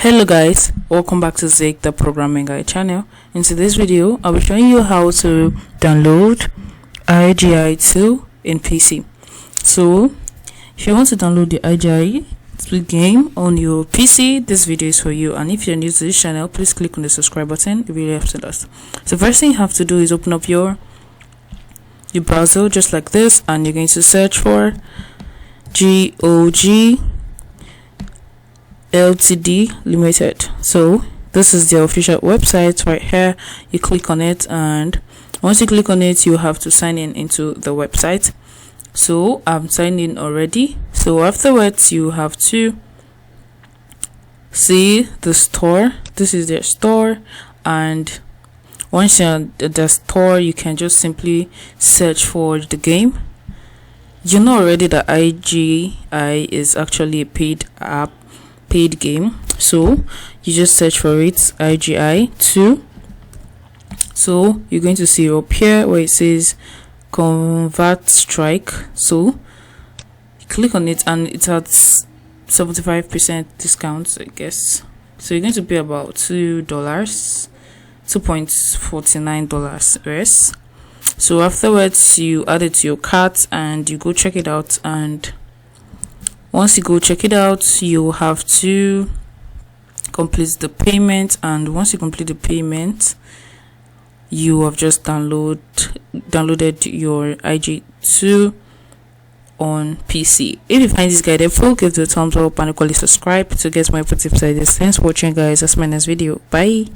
Hello guys, welcome back to Zig the programming guy channel. In today's video I'll be showing you how to download IGI 2 in PC. So if you want to download the IGI 2 game on your PC, this video is for you. And if you're new to this channel, please click on the subscribe button. It really helps us. So first thing you have to do is open up your browser just like this, and you're going to search for GOG Ltd Limited. So this is the official website right here. You click on it, and once you click on it, you have to sign in into the website. So I'm signed in already. So afterwards, you have to see the store. This is their store, and once you're at the store, you can just simply search for the game. You know already that IGI is actually a paid game, so you just search for it, IGI 2. So you're going to see up here where it says Covert strike. So you click on it, and it's at 75% discount, I guess. So you're going to pay about $2.49 US. So afterwards, you add it to your cart and you go check it out. And once you go check it out, you have to complete the payment. And once you complete the payment, you have just downloaded your IG2 on PC. If you find this guide helpful, give it a thumbs up and equally subscribe to get more tips like this. Thanks for watching guys. That's my next video. Bye.